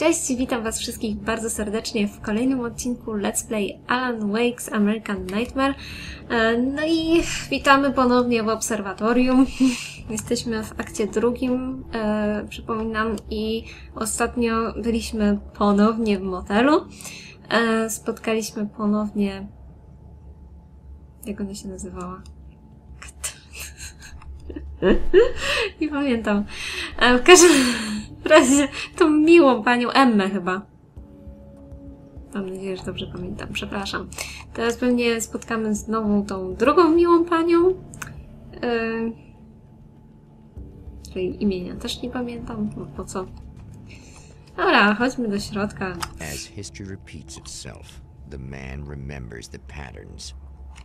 Cześć, witam Was wszystkich bardzo serdecznie w kolejnym odcinku Let's Play Alan Wake's American Nightmare. No i witamy ponownie w obserwatorium. Jesteśmy w akcie drugim, przypominam, i ostatnio byliśmy ponownie w motelu. Spotkaliśmy ponownie... Jak ona się nazywała? Nie pamiętam. W każdym razie tą miłą panią Emmę chyba. Mam nadzieję, że dobrze pamiętam. Przepraszam. Teraz pewnie spotkamy znowu tą drugą miłą panią. Której imienia też nie pamiętam. No po co? Dobra, chodźmy do środka. As history repeats itself, the man remembers the patterns.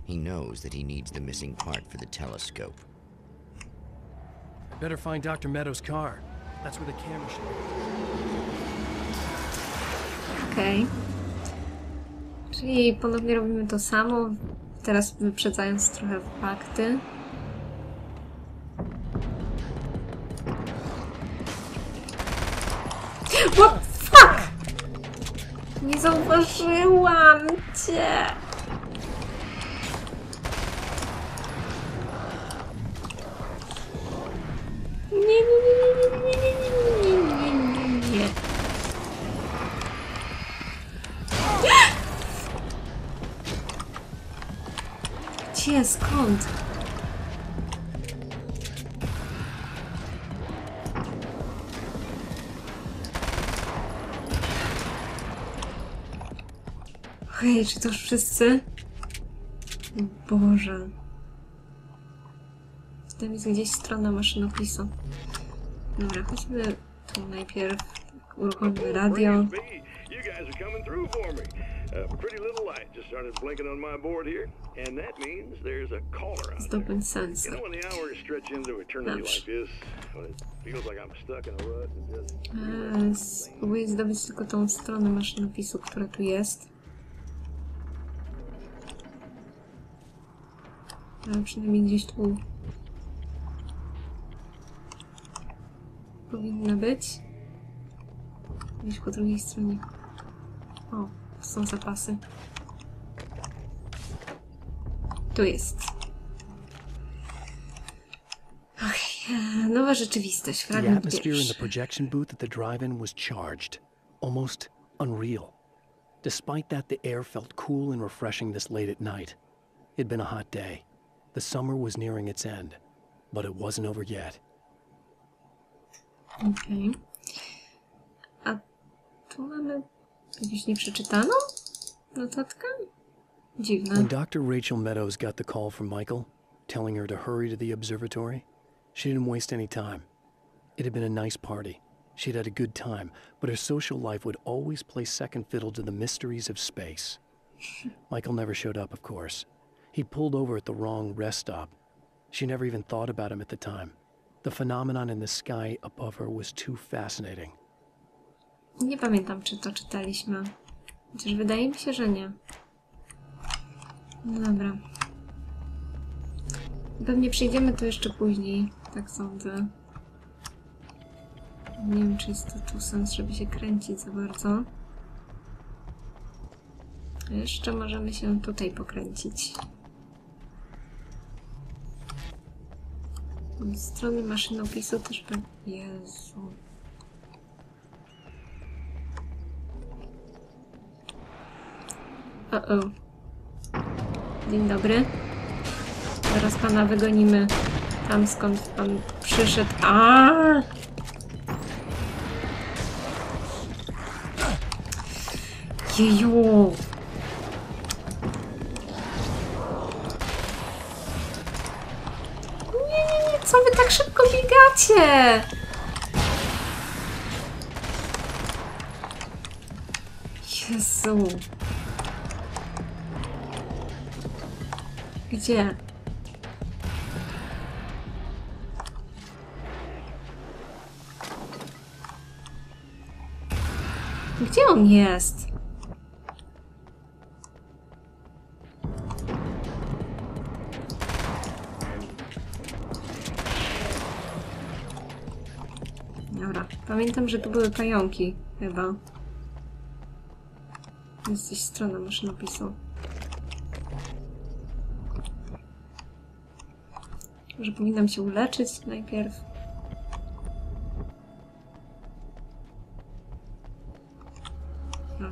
He knows that he needs the missing part for the telescope. Better find Dr. Meadows' car. That's where the camera should be. Okej. Czyli ponownie robimy to samo, teraz wyprzedzając trochę fakty. What the fuck? Nie zauważyłam cię! Nie. Gdzie? Skąd? Hej, czy to już wszyscy? Boże. Tam jest gdzieś strona maszynopisu. Dobra, chodźmy tu najpierw. Uruchomimy radio. Zdobądź sensor. Spróbuję zdobyć tylko tą stronę maszynopisu, która tu jest. Ale przynajmniej gdzieś tu powinna być. Gdzieś po drugiej stronie. O, są zapasy. Tu jest. Okej, nowa rzeczywistość. The Fragment atmosphere in the pierwszy. projection booth at the drive-in was charged, almost unreal. Despite that, the air felt cool and refreshing this late at night. It'd been a hot day. The summer was nearing its end, but it wasn't over yet. Okej. A tu mamy jakąś nieprzeczytaną notatkę? Dziwne. When Dr. Rachel Meadows got the call from Michael, telling her to hurry to the observatory, she didn't waste any time. It had been a nice party. She'd had a good time, but her social life would always play second fiddle to the mysteries of space. Michael never showed up, of course. He pulled over at the wrong rest stop. She never even thought about him at the time. The phenomenon in the sky above her was too fascinating. Nie pamiętam, czy to czytaliśmy. Chociaż wydaje mi się, że nie. No dobra. Pewnie przejdziemy to jeszcze później. Tak sądzę. Nie wiem, czy jest to tu sens, żeby się kręcić za bardzo. Jeszcze możemy się tutaj pokręcić. Z strony maszynopisu też pewnie... Jezu. O-o. Dzień dobry. Zaraz pana wygonimy tam, skąd pan przyszedł. Aaaa! Jeju! Nie, co wy tak szybko biegacie? Jezu. Gdzie? Gdzie on jest? Dobra. Pamiętam, że tu były pająki, chyba. Jest gdzieś strona maszynopisu. Może powinnam się uleczyć najpierw.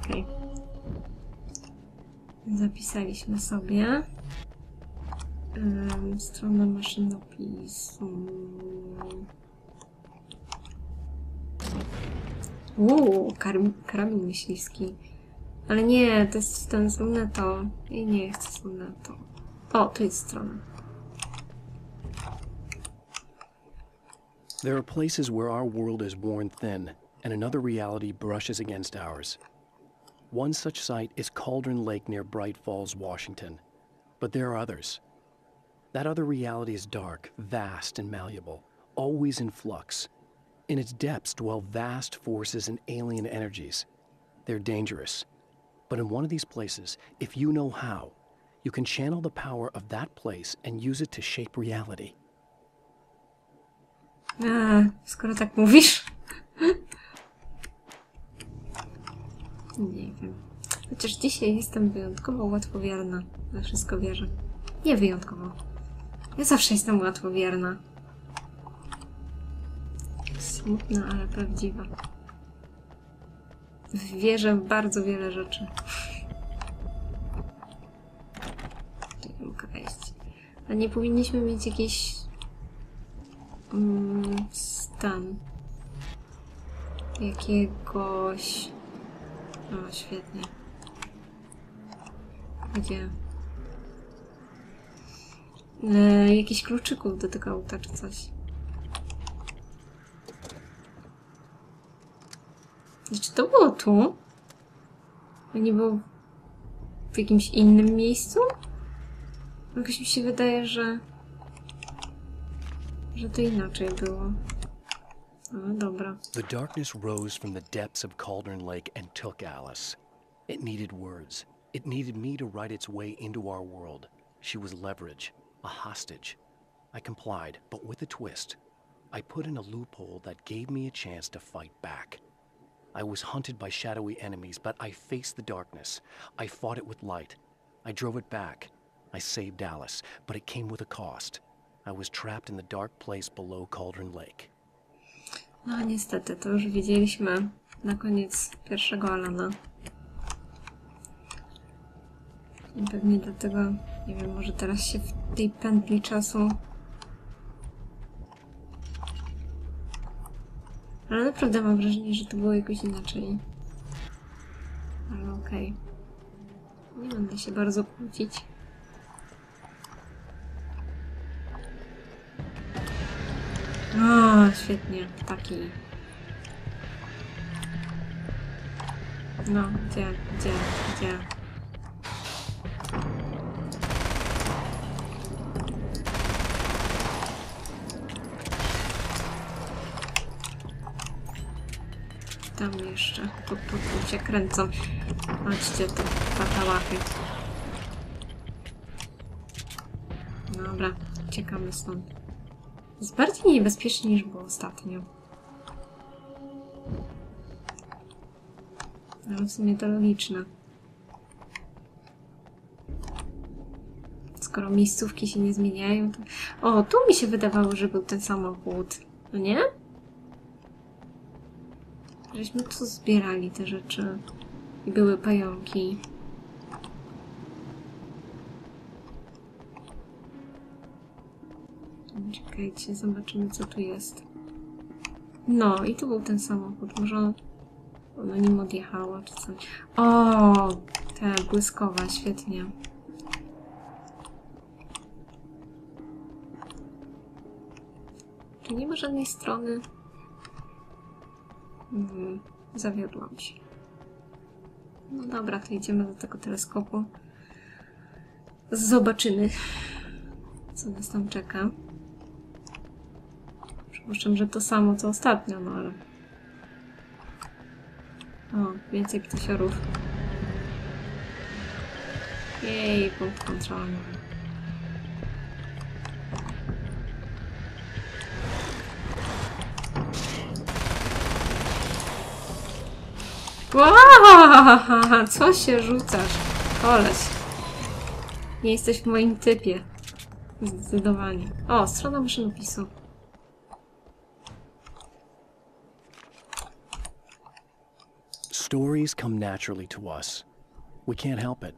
Okej. Zapisaliśmy sobie. Strona maszynopisu. Karabin myśliwski. Ale nie, to jest ten z lunetą. I nie chcę z lunetą. O, tu jest strona. There are places where our world is worn thin, and another reality brushes against ours. One such site is Cauldron Lake near Bright Falls, Washington. But there are others. That other reality is dark, vast, and malleable, always in flux. In its depths dwell vast forces and alien energies. They're dangerous. But in one of these places, if you know how, you can channel the power of that place and use it to shape reality. Skoro tak mówisz. Nie wiem. Chociaż dzisiaj jestem wyjątkowo łatwowierna. We wszystko wierzę. Nie wyjątkowo. Ja zawsze jestem łatwowierna. Smutna, ale prawdziwa. Wierzę w bardzo wiele rzeczy. Tu nie mogę wejść. A nie powinniśmy mieć jakiejś... stan. Jakiegoś... O, świetnie. Gdzie? Jakichś kluczyków do tego auta czy coś. Czy to było tu? A nie było w jakimś innym miejscu? Jakoś mi się wydaje, że to inaczej było. No dobra. The darkness rose from the depths of Cauldron Lake and took Alice. It needed words. It needed me to write its way into our world. She was leverage, a hostage. I complied, but with a twist. I put in a loophole that gave me a chance to fight back. I was hunted by shadowy enemies, but I faced the darkness. I fought it with light. I drove it back. I saved Alice, but it came with a cost. I was trapped in the dark place below Cauldron Lake. No niestety, to już widzieliśmy na koniec pierwszego Alana. I pewnie dlatego, nie wiem, może teraz się w tej pętli czasu... Ale naprawdę mam wrażenie, że to było jakoś inaczej. Ale okej. Nie będę się bardzo kłócić. O, świetnie. Taki. No, gdzie? Tam jeszcze. Tu się kręcą. Chodźcie tu, patałachy. Dobra, uciekamy stąd. Jest bardziej niebezpiecznie niż było ostatnio. Ale w sumie to logiczne. Skoro miejscówki się nie zmieniają, to... O, tu mi się wydawało, że był ten samochód. No nie? Żeśmy tu zbierali te rzeczy. I były pająki. Czekajcie, zobaczymy co tu jest. No, i tu był ten samochód. Może ono nim odjechało, czy coś. O, ta błyskowa, świetnie. Tu nie ma żadnej strony. Zawiodłam się. No dobra, to idziemy do tego teleskopu. Zobaczymy, co nas tam czeka. Przypuszczam, że to samo co ostatnio, no ale... O, więcej ptasiorów. Jej, punkt kontrolny. Wow, co się rzucasz? Koleś. Nie jesteś w moim typie. Zdecydowanie. O, strona maszynopisu. Stories come naturally to us. We can't help it.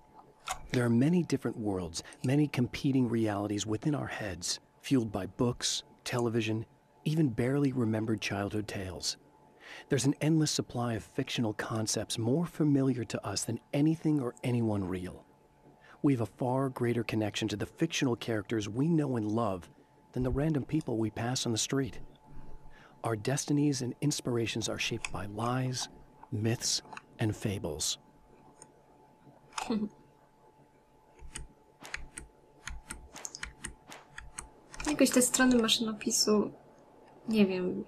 There are many different worlds, many competing realities within our heads, fueled by books, television, even barely remembered childhood tales. There's an endless supply of fictional concepts more familiar to us than anything or anyone real. We have a far greater connection to the fictional characters we know and love than the random people we pass on the street. Our destinies and inspirations are shaped by lies, myths, and fables. Jakoś te strony maszynopisu... Nie wiem.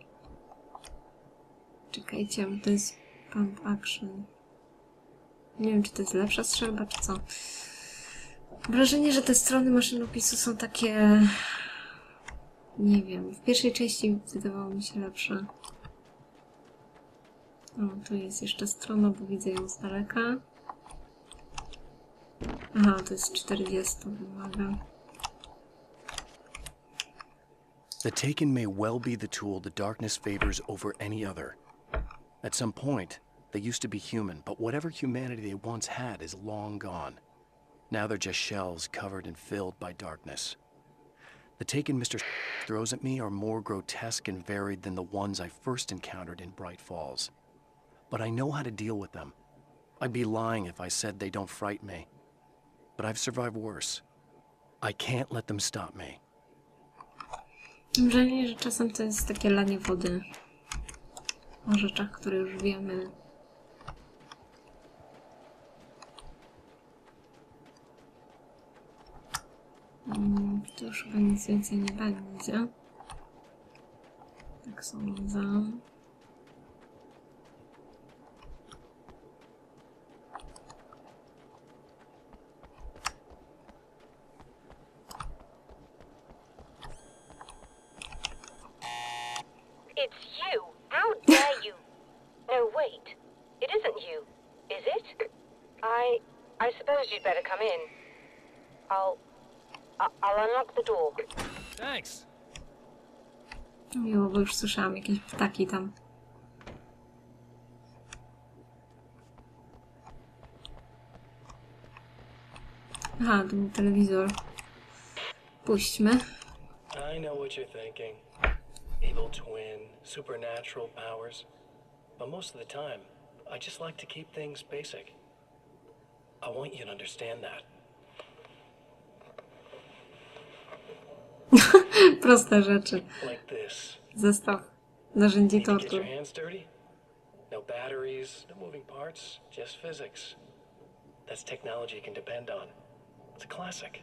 Czekajcie, to jest pump action. Nie wiem, czy to jest lepsza strzelba, czy co. Wrażenie, że te strony maszynopisu są takie... Nie wiem, w pierwszej części wydawało mi się lepsze. O, tu jest jeszcze strona, bo widzę ją z daleka. Aha, to jest 40, wymaga. The Taken may well be the tool the darkness favors over any other. At some point, they used to be human, but whatever humanity they once had is long gone. Now they're just shells covered and filled by darkness. The Taken Mr. throws at me are more grotesque and varied than the ones I first encountered in Bright Falls. But I know how to deal with them. I'd be lying if I said they don't frighten me. But I've survived worse. I can't let them stop me. Mam wrażenie, że czasem to jest takie lanie wody o rzeczach, które już wiemy. Tu już chyba nic więcej nie będzie. Tak sądzę. It's you! How dare you! No, wait. It isn't you, is it? I suppose you'd better come in. I'll unlock the door. Thanks. Miło, bo już słyszałam jakieś ptaki tam. Aha, to był telewizor. Puśćmy. I know what you're thinking. Evil twin, supernatural powers. But most of the time, I just like to keep things basic. I want you to understand that. Proste rzeczy. Like this. Zestaw narzędzi Need to get tortur. your hands dirty? No batteries, no moving parts, just physics. That's technology you can depend on. It's a classic.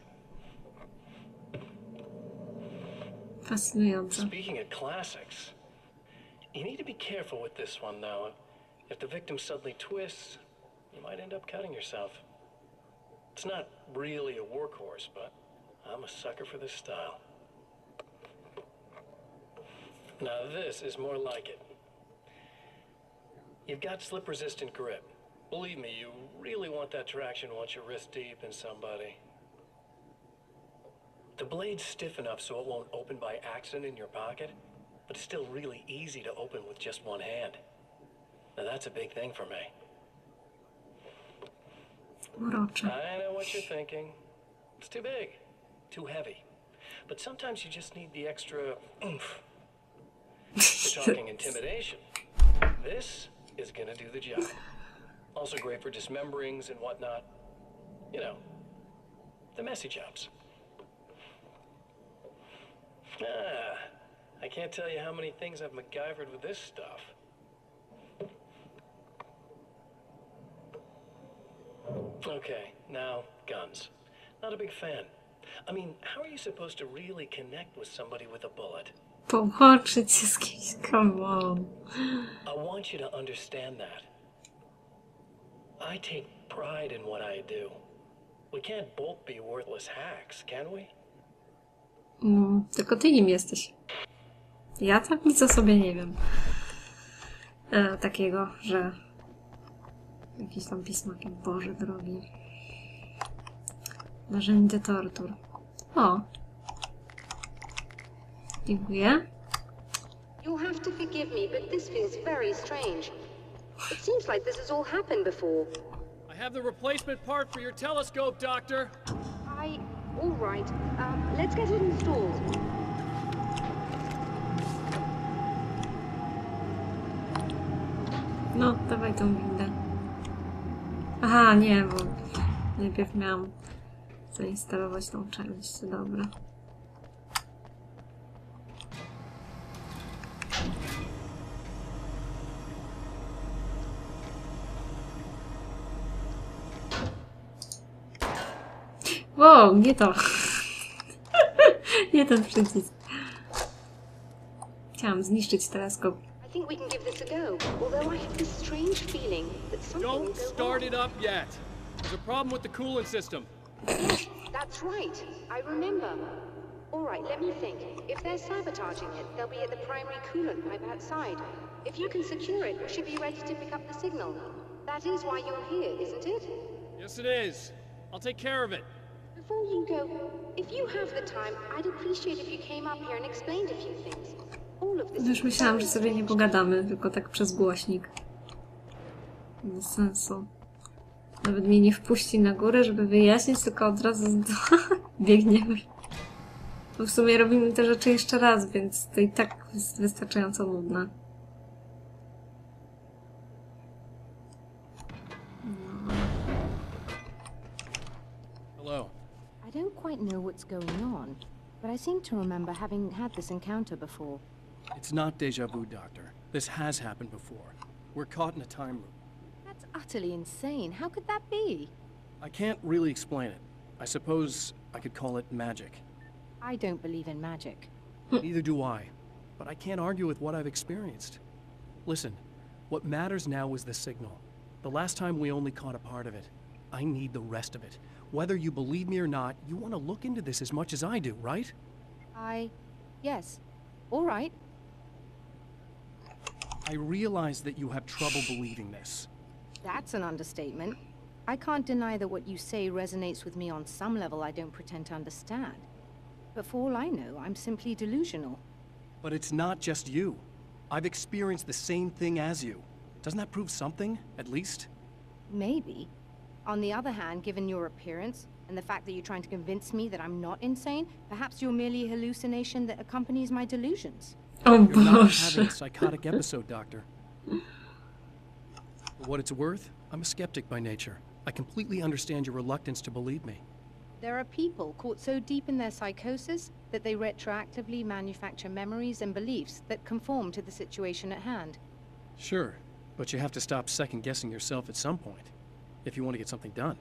Fascynujące. Speaking of classics, you need to be careful with this one, though. If the victim suddenly twists, you might end up cutting yourself. It's not really a workhorse, but I'm a sucker for this style. Now this is more like it. You've got slip-resistant grip. Believe me, you really want that traction once you're wrist deep in somebody. The blade's stiff enough so it won't open by accident in your pocket, but it's still really easy to open with just one hand. Now that's a big thing for me. Urocze. I know what you're thinking. It's too big, too heavy. But sometimes you just need the extra oomph. You're talking intimidation. This is gonna do the job. Also great for dismemberings and whatnot. You know, the messy jobs. I can't tell you how many things I've MacGyvered with this stuff. Okay, now guns. Not a big fan. I mean, how are you supposed to really connect with somebody with a bullet? Połączyć się z kimś, come on. I want you to understand that. I take pride in what I do. We can't both be worthless hacks, can we? Tylko ty nim jesteś. Ja tam nic o sobie nie wiem. Takiego, że Jakieś tam pismaki, Boże drogi. Narzędzie tortur. O! Dziękuję. You'll have to forgive me, but this feels very strange. It seems like this has all happened before. I have the replacement part for your telescope, Doctor. All right. Let's get it installed. No, dawaj tą windę. Aha, nie, bo najpierw miałam zainstalować tą część. Dobra. Wow, nie to. Nie ten przycisk. Chciałam zniszczyć teleskop. I think we can give this a go. Although I have this strange feeling that something will Don't go start wrong. it up yet. There's a problem with the coolant system. That's right. I remember. All right, let me think. If they're sabotaging it, they'll be at the primary coolant pipe outside. If you can secure it, we should be ready to pick up the signal. That is why you're here, isn't it? Yes, it is. I'll take care of it. Before you go, if you have the time, I'd appreciate if you came up here and explained a few things. All of this Już is myślałam, że very sobie nie strange. pogadamy, tylko tak przez głośnik. Bez sensu. Nawet mnie nie wpuści na górę, żeby wyjaśnić, tylko od razu biegniemy. Bo w sumie robimy te rzeczy jeszcze raz, więc to i tak jest wystarczająco nudne. Hello. I don't quite know what's going on, but I seem to remember having had this encounter before. It's not deja vu, Doctor. This has happened before. We're caught in a time loop. That's utterly insane. How could that be? I can't really explain it. I suppose I could call it magic. I don't believe in magic. Neither do I. But I can't argue with what I've experienced. Listen, what matters now is the signal. The last time we only caught a part of it. I need the rest of it. Whether you believe me or not, you want to look into this as much as I do, right? Yes. All right. I realize that you have trouble believing this. That's an understatement. I can't deny that what you say resonates with me on some level I don't pretend to understand. But for all I know, I'm simply delusional. But it's not just you. I've experienced the same thing as you. Doesn't that prove something, at least? Maybe. On the other hand, given your appearance, and the fact that you're trying to convince me that I'm not insane, perhaps you're merely a hallucination that accompanies my delusions. O You're not Boże. having a psychotic episode, Doctor. For what it's worth, I'm a skeptic by nature. I completely understand your reluctance to believe me. There are people caught so deep in their psychosis that they retroactively manufacture memories and beliefs that conform to the situation at hand. Sure, but you have to stop second-guessing yourself at some point, if you want to get something done.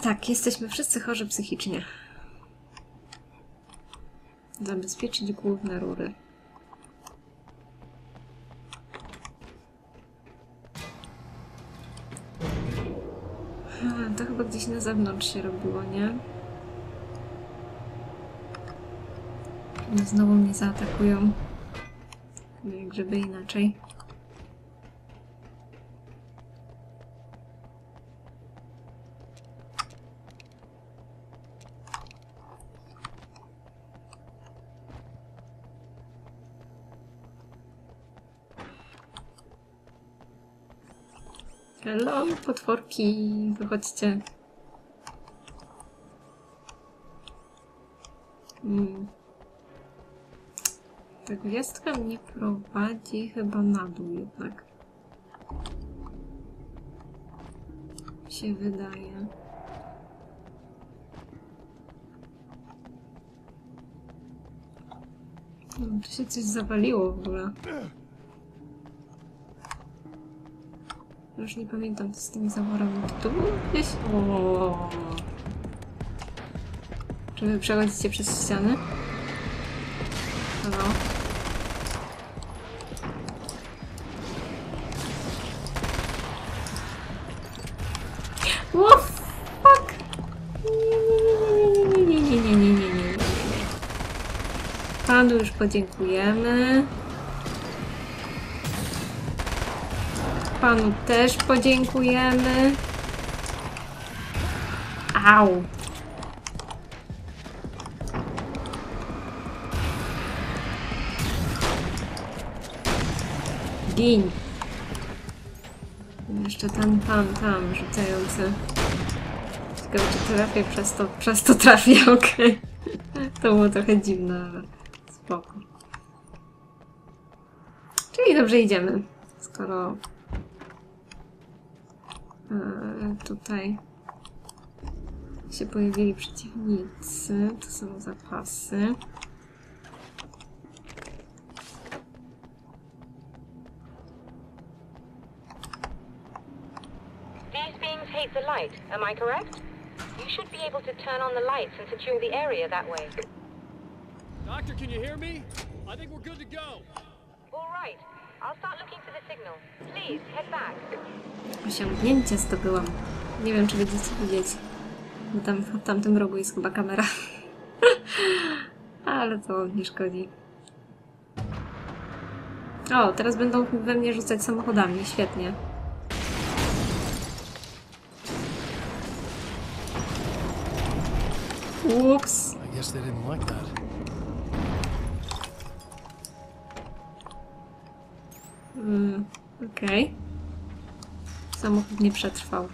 Tak, jesteśmy wszyscy chorzy psychicznie. Zabezpieczyć główne rury. To chyba gdzieś na zewnątrz się robiło, nie? Znowu mnie zaatakują. Jak żeby inaczej. Hello, potworki, wychodźcie. Ta gwiazdka mnie prowadzi chyba na dół jednak. Mi się wydaje. Tu się coś zawaliło w ogóle. Już nie pamiętam, co z tymi zaworami. Tu było gdzieś? O. Czy wy przechodzicie przez ściany? Halo? What fuck? Nie. Panu już podziękujemy. Panu też podziękujemy. Au! Gin! Jeszcze ten pan tam rzucający. Ciekawe, czy trafię przez to trafię, okej. To było trochę dziwne, ale spoko. Czyli dobrze idziemy, skoro tutaj się pojawili przeciwnicy, to są zapasy. These beings hate the light, am I correct? You should be able to turn on the lights and secure the area that way. Doctor, can you hear me? I think we're good to go. All right. I'll start looking for the signal. Please, head back. Osiągnięcie zdobyłam. Nie wiem, czy będziecie widzieć. Bo tam w tamtym rogu jest chyba kamera. Ale to nie szkodzi. O, teraz będą we mnie rzucać samochodami. Świetnie. Ups. I guess they didn't like that. Okej. Samochód nie przetrwał.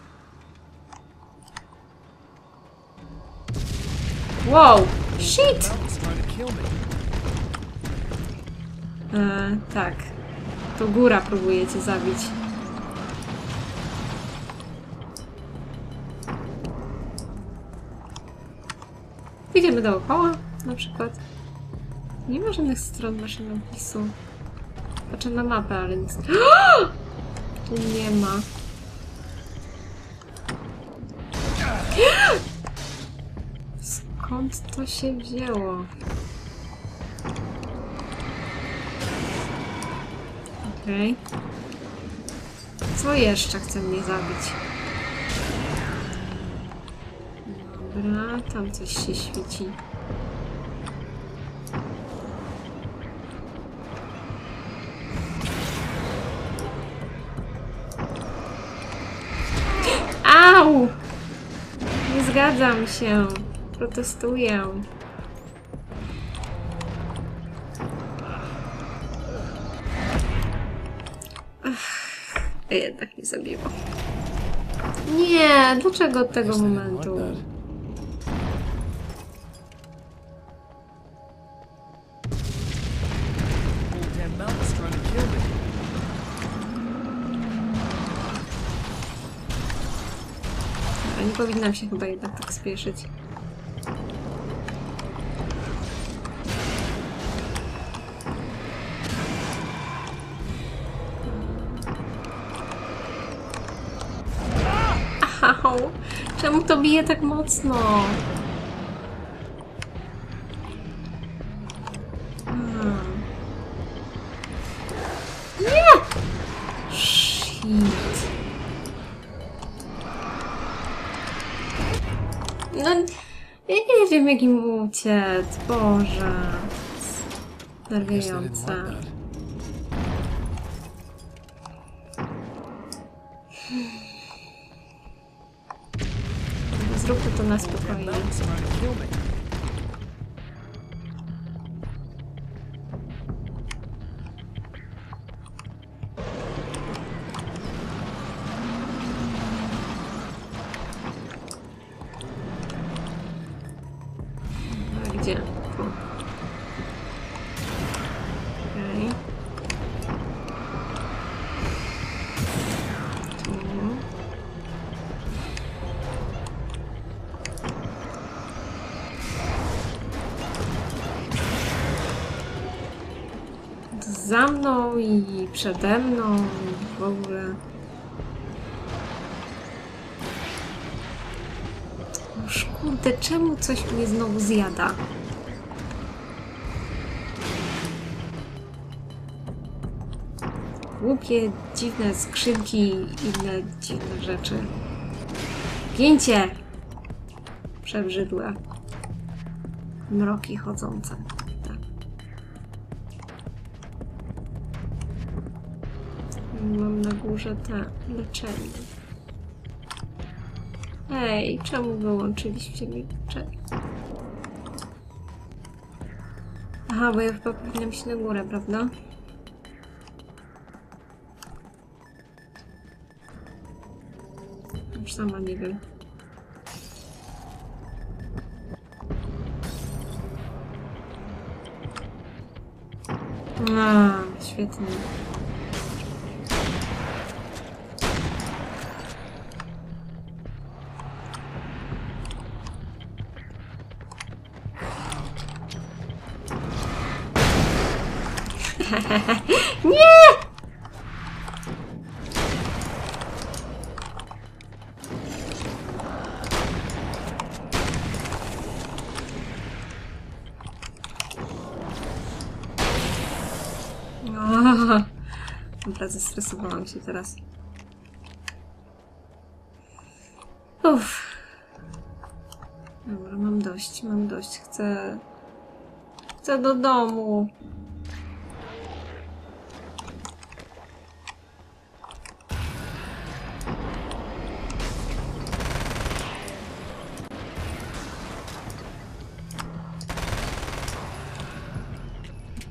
Wow! Shit! Tak. To góra próbuje cię zabić. Idziemy dookoła, na przykład. Nie ma żadnych stron maszynopisu. Patrzę na mapę, ale nic. Tu nie ma. Skąd to się wzięło? Okej. Co jeszcze chce mnie zabić? Dobra, tam coś się świeci. Au! Nie zgadzam się. Protestuję. Jednak nie zabiło. Nie, dlaczego od tego momentu? Nie powinnam się chyba jednak tak spieszyć. Au! Czemu to bije tak mocno? Nie! Shit. No, ja nie wiem, jak im uciec. Boże. Nerwiające. Zróbmy to na spokojnie. Gdzie? Tu. Okej. Tu. Za mną i przede mną i w ogóle. Noż kurde, czemu coś mnie znowu zjada? Głupie, dziwne skrzynki i inne dziwne rzeczy. Gięcie! Przebrzydłe. Mroki chodzące. Tak. Mam na górze te leczenie. Ej, czemu wyłączyliście mi leczenie? Aha, bo ja chyba powinnam się na górę, prawda? Już sama nie wiem. A, świetnie. Nie! Dobra, zestresowałam się teraz. Uff. Dobra, mam dość, mam dość. Chcę do domu.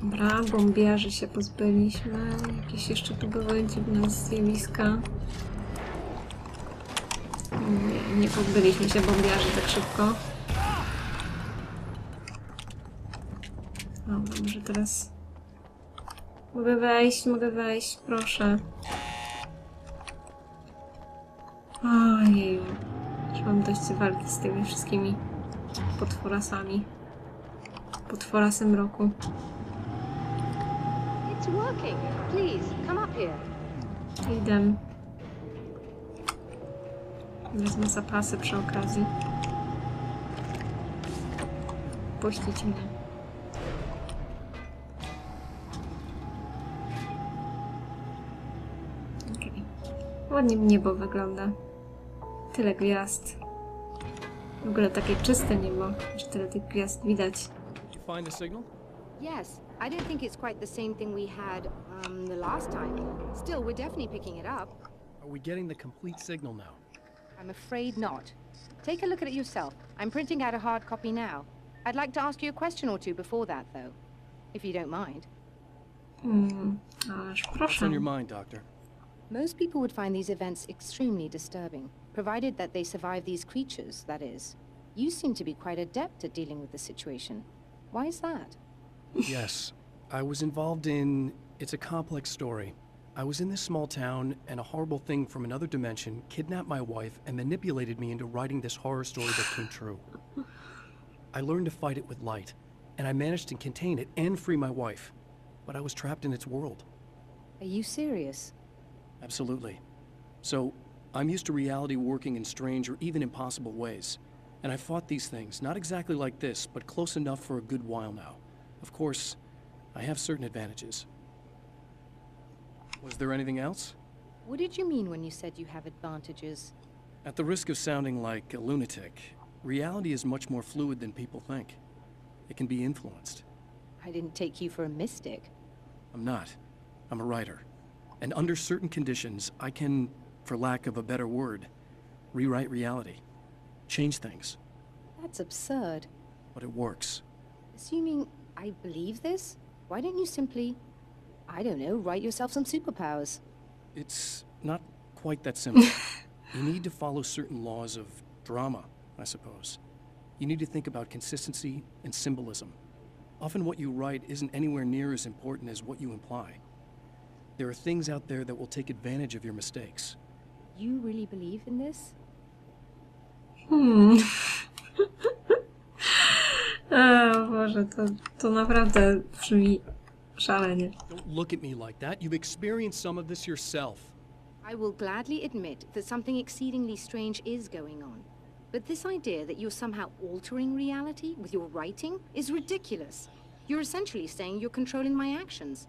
Dobra, bombiarzy się pozbyliśmy. Jakieś jeszcze tu były dziwne zjawiska. Nie pozbyliśmy się bombiarzy tak szybko. Dobra, może teraz... mogę wejść, proszę. Ojeju. Już mam dość walki z tymi wszystkimi potworasami. Potworasem mroku. It's working. Please, come up here. Idę. Wezmę zapasy przy okazji. Puścić mnie. Okej. Ładnie niebo wygląda. Tyle gwiazd. W ogóle takie czyste niebo, że tyle tych gwiazd widać. Did you find the signal? Yes, I don't think it's quite the same thing we had, the last time. Still, we're definitely picking it up. Are we getting the complete signal now? I'm afraid not. Take a look at it yourself. I'm printing out a hard copy now. I'd like to ask you a question or two before that, though, if you don't mind. Ależ What's proszę. on your mind, Doctor? Most people would find these events extremely disturbing, provided that they survive these creatures, that is. You seem to be quite adept at dealing with the situation. Why is that? Yes, I was involved in... It's a complex story. I was in this small town, and a horrible thing from another dimension kidnapped my wife and manipulated me into writing this horror story that came true. I learned to fight it with light, and I managed to contain it and free my wife. But I was trapped in its world. Are you serious? Absolutely. So, I'm used to reality working in strange or even impossible ways. And I fought these things, not exactly like this, but close enough for a good while now. Of course, I have certain advantages. Was there anything else? What did you mean when you said you have advantages? At the risk of sounding like a lunatic, reality is much more fluid than people think. It can be influenced. I didn't take you for a mystic. I'm not. I'm a writer. And under certain conditions, I can, for lack of a better word, rewrite reality. Change things. That's absurd. But it works. Assuming I believe this, why don't you simply, I don't know, write yourself some superpowers? It's not quite that simple. You need to follow certain laws of drama, I suppose. You need to think about consistency and symbolism. Often what you write isn't anywhere near as important as what you imply. There are things out there that will take advantage of your mistakes. You really believe in this? O Boże, to naprawdę brzmi szalenie. Don't look at me like that. You've experienced some of this yourself. I will gladly admit that something exceedingly strange is going on. But this idea that you're somehow altering reality with your writing is ridiculous. You're essentially saying you're controlling my actions.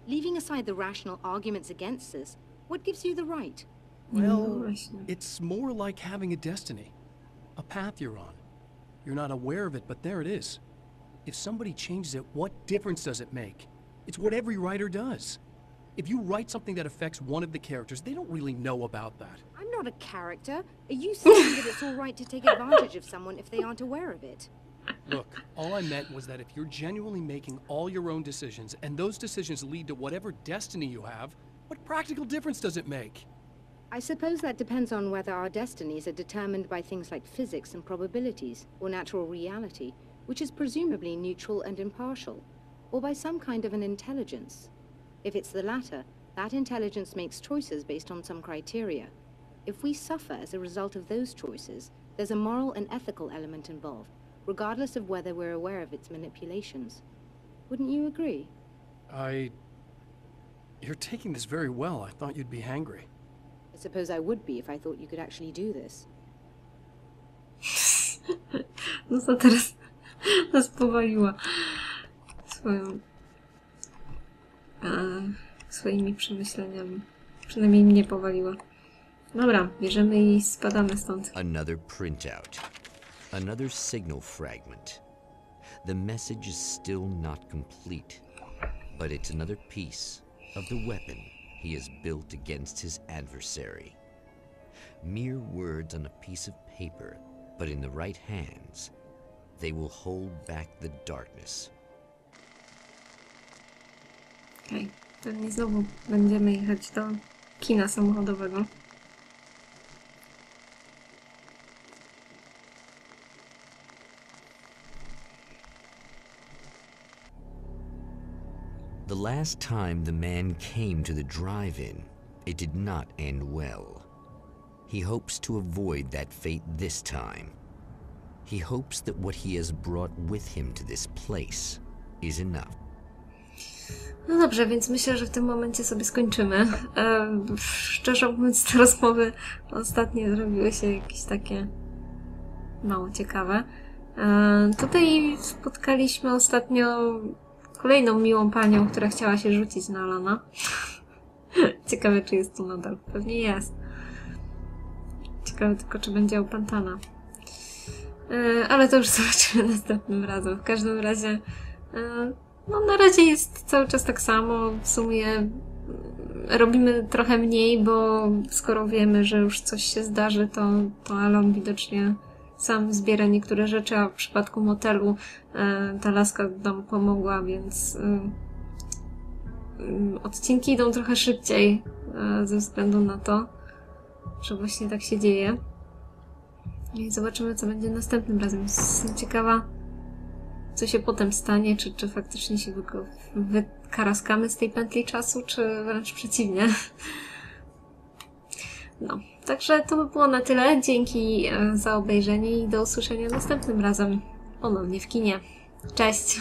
Leaving aside the rational arguments against this, what gives you the right? Well, it's more like having a destiny. A path you're on. You're not aware of it, but there it is. If somebody changes it, what difference does it make? It's what every writer does. If you write something that affects one of the characters, they don't really know about that. I'm not a character. Are you saying that it's all right to take advantage of someone if they aren't aware of it? Look, all I meant was that if you're genuinely making all your own decisions, and those decisions lead to whatever destiny you have, what practical difference does it make? I suppose that depends on whether our destinies are determined by things like physics and probabilities, or natural reality, which is presumably neutral and impartial, or by some kind of an intelligence. If it's the latter, that intelligence makes choices based on some criteria. If we suffer as a result of those choices, there's a moral and ethical element involved, regardless of whether we're aware of its manipulations. Wouldn't you agree? You're taking this very well. I thought you'd be hangry. I suppose I would be if I thought you could actually do this. No to teraz nas powaliła swoimi przemyśleniami. Przynajmniej mnie powaliła. Dobra, bierzemy i spadamy stąd. Another printout. Another signal fragment. The message is still not complete, but it's another piece of the weapon he has built against his adversary. Mere words on a piece of paper, but in the right hands, they will hold back the darkness. Okej, pewnie znowu będziemy jechać do kina samochodowego. The last time the man came to the drive-in, it did not end well. He hopes to avoid that fate this time. He hopes that what he has brought with him to this place is enough. No dobrze, więc myślę, że w tym momencie sobie skończymy. Szczerze mówiąc, te rozmowy ostatnie zrobiły się jakieś takie mało ciekawe. Tutaj spotkaliśmy ostatnio kolejną miłą panią, która chciała się rzucić na Alana. Ciekawe, czy jest tu nadal. Pewnie jest. Ciekawe tylko, czy będzie opętana. Ale to już zobaczymy następnym razem. W każdym razie no na razie jest cały czas tak samo. W sumie robimy trochę mniej, bo skoro wiemy, że już coś się zdarzy, to Alan widocznie sam zbiera niektóre rzeczy, a w przypadku motelu ta laska nam pomogła, więc odcinki idą trochę szybciej ze względu na to, że właśnie tak się dzieje. I zobaczymy, co będzie następnym razem. Jestem ciekawa, co się potem stanie, czy faktycznie się wykaraskamy z tej pętli czasu, czy wręcz przeciwnie. No, także to by było na tyle. Dzięki za obejrzenie i do usłyszenia następnym razem ponownie w kinie. Cześć!